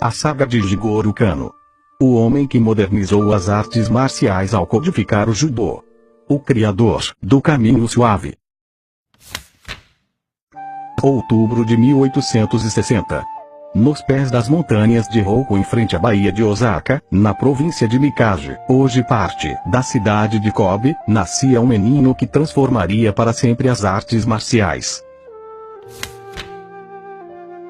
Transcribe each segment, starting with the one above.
A saga de Jigoro Kano. O homem que modernizou as artes marciais ao codificar o judô. O criador do Caminho Suave. Outubro de 1860. Nos pés das montanhas de Hoku em frente à Baía de Osaka, na província de Mikaji, hoje parte da cidade de Kobe, nascia um menino que transformaria para sempre as artes marciais.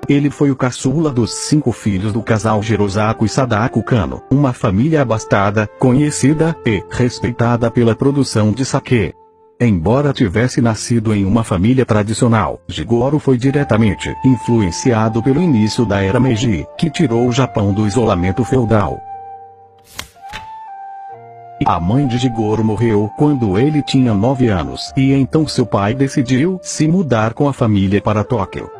Ele foi o caçula dos 5 filhos do casal Jirosaku e Sadako Kano, uma família abastada, conhecida e respeitada pela produção de sake. Embora tivesse nascido em uma família tradicional, Jigoro foi diretamente influenciado pelo início da era Meiji, que tirou o Japão do isolamento feudal. A mãe de Jigoro morreu quando ele tinha 9 anos, e então seu pai decidiu se mudar com a família para Tóquio.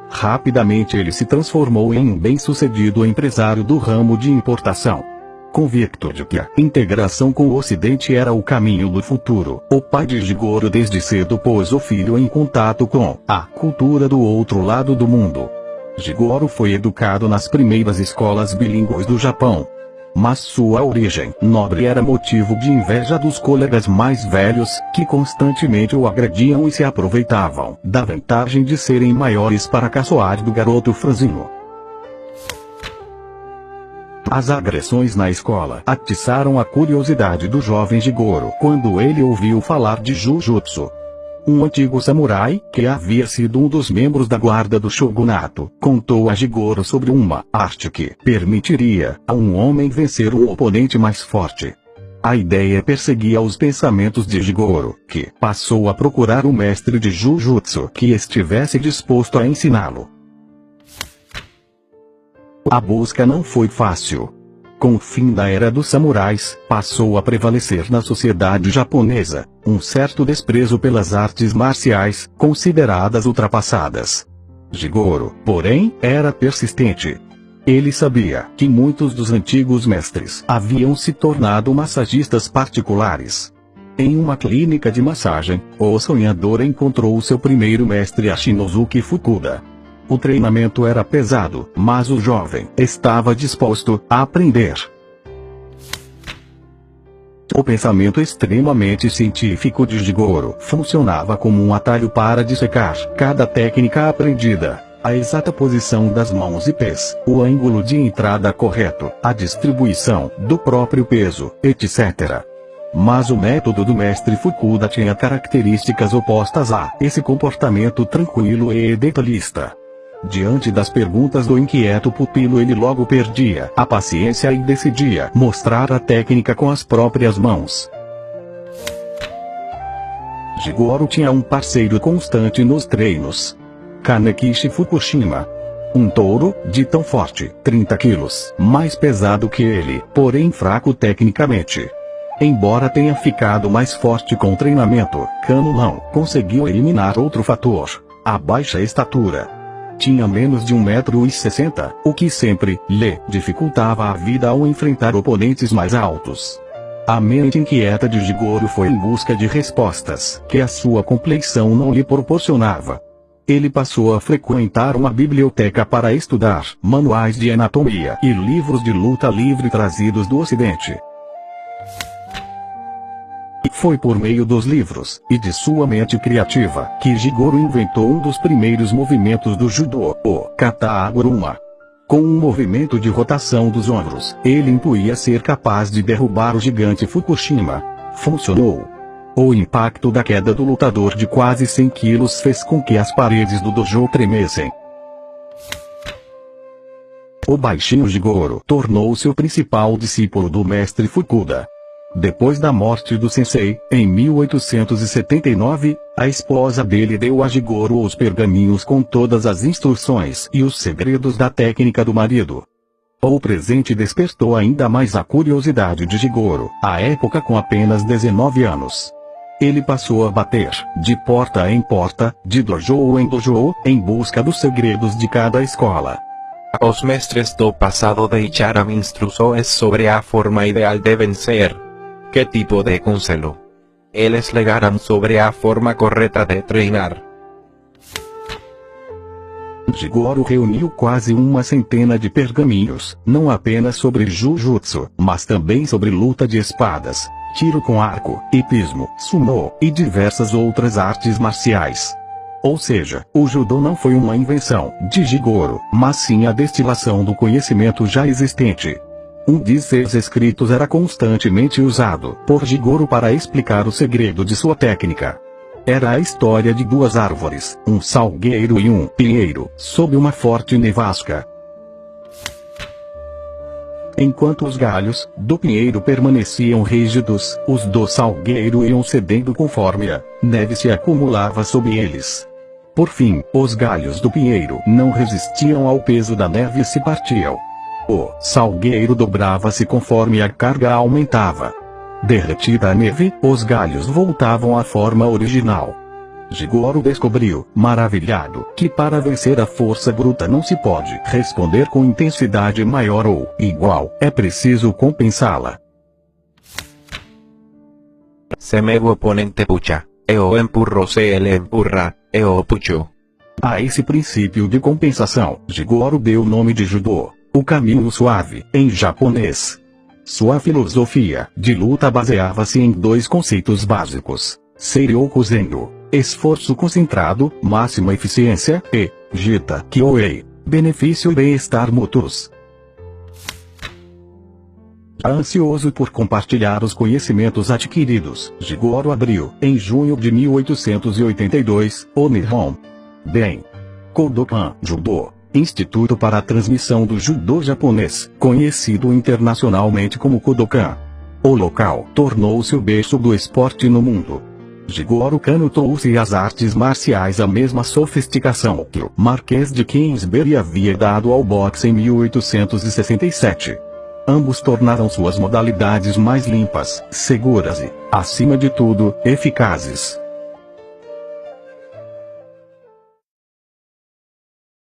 Rapidamente ele se transformou em um bem-sucedido empresário do ramo de importação. Convicto de que a integração com o Ocidente era o caminho do futuro, o pai de Jigoro desde cedo pôs o filho em contato com a cultura do outro lado do mundo. Jigoro foi educado nas primeiras escolas bilíngues do Japão. Mas sua origem nobre era motivo de inveja dos colegas mais velhos, que constantemente o agrediam e se aproveitavam da vantagem de serem maiores para caçoar do garoto franzino. As agressões na escola atiçaram a curiosidade do jovem Jigoro quando ele ouviu falar de Jujutsu. Um antigo samurai, que havia sido um dos membros da guarda do shogunato, contou a Jigoro sobre uma arte que permitiria a um homem vencer um oponente mais forte. A ideia perseguia os pensamentos de Jigoro, que passou a procurar um mestre de Jujutsu que estivesse disposto a ensiná-lo. A busca não foi fácil. Com o fim da era dos samurais, passou a prevalecer na sociedade japonesa um certo desprezo pelas artes marciais, consideradas ultrapassadas. Jigoro, porém, era persistente. Ele sabia que muitos dos antigos mestres haviam se tornado massagistas particulares. Em uma clínica de massagem, o sonhador encontrou seu primeiro mestre Ashinosuke Fukuda. O treinamento era pesado, mas o jovem estava disposto a aprender. O pensamento extremamente científico de Jigoro funcionava como um atalho para dissecar cada técnica aprendida. A exata posição das mãos e pés, o ângulo de entrada correto, a distribuição do próprio peso, etc. Mas o método do mestre Fukuda tinha características opostas a esse comportamento tranquilo e detalhista. Diante das perguntas do inquieto pupilo, ele logo perdia a paciência e decidia mostrar a técnica com as próprias mãos. Jigoro tinha um parceiro constante nos treinos. Kanekishi Fukushima. Um touro, de tão forte, 30 quilos, mais pesado que ele, porém fraco tecnicamente. Embora tenha ficado mais forte com o treinamento, Kano não conseguiu eliminar outro fator: a baixa estatura. Tinha menos de 1,60 m, o que sempre lhe dificultava a vida ao enfrentar oponentes mais altos. A mente inquieta de Jigoro foi em busca de respostas que a sua complexão não lhe proporcionava. Ele passou a frequentar uma biblioteca para estudar manuais de anatomia e livros de luta livre trazidos do Ocidente. Foi por meio dos livros e de sua mente criativa que Jigoro inventou um dos primeiros movimentos do judô, o kata aguruma. Com um movimento de rotação dos ombros, ele intuía ser capaz de derrubar o gigante Fukushima. Funcionou. O impacto da queda do lutador de quase 100 quilos fez com que as paredes do dojo tremessem. O baixinho Jigoro tornou-se o principal discípulo do mestre Fukuda. Depois da morte do sensei, em 1879, a esposa dele deu a Jigoro os pergaminhos com todas as instruções e os segredos da técnica do marido. O presente despertou ainda mais a curiosidade de Jigoro, à época com apenas 19 anos. Ele passou a bater, de porta em porta, de dojo em dojo, em busca dos segredos de cada escola. Os mestres do passado deixaram instruções sobre a forma ideal de vencer. ¿Qué tipo de conselho? Eles legaram sobre a forma correta de treinar. Jigoro reuniu quase uma centena de pergaminhos, não apenas sobre Jujutsu, mas também sobre luta de espadas, tiro com arco, hipismo, sumo, e diversas outras artes marciais. Ou seja, o judô não foi uma invenção de Jigoro, mas sim a destilação do conhecimento já existente. Um de seus escritos era constantemente usado por Jigoro para explicar o segredo de sua técnica. Era a história de duas árvores, um salgueiro e um pinheiro, sob uma forte nevasca. Enquanto os galhos do pinheiro permaneciam rígidos, os do salgueiro iam cedendo conforme a neve se acumulava sob eles. Por fim, os galhos do pinheiro não resistiam ao peso da neve e se partiam. O salgueiro dobrava-se conforme a carga aumentava. Derretida a neve, os galhos voltavam à forma original. Jigoro descobriu, maravilhado, que para vencer a força bruta não se pode responder com intensidade maior ou igual, é preciso compensá-la. Se meu oponente puxa, eu empurro, se ele empurra, eu puxo. A esse princípio de compensação, Jigoro deu o nome de Judô, o caminho suave, em japonês. Sua filosofia de luta baseava-se em dois conceitos básicos: Seiryoku Zendo, esforço concentrado, máxima eficiência, e Jita Kyoei, benefício e bem-estar mútuos. Ansioso por compartilhar os conhecimentos adquiridos, Jigoro abriu, em junho de 1882, o Nihon Ben Kodokan Judô, Instituto para a Transmissão do Judô Japonês, conhecido internacionalmente como Kodokan. O local tornou-se o berço do esporte no mundo. Jigoro Kano trouxe às artes marciais a mesma sofisticação que o Marquês de Queensberry havia dado ao boxe em 1867. Ambos tornaram suas modalidades mais limpas, seguras e, acima de tudo, eficazes.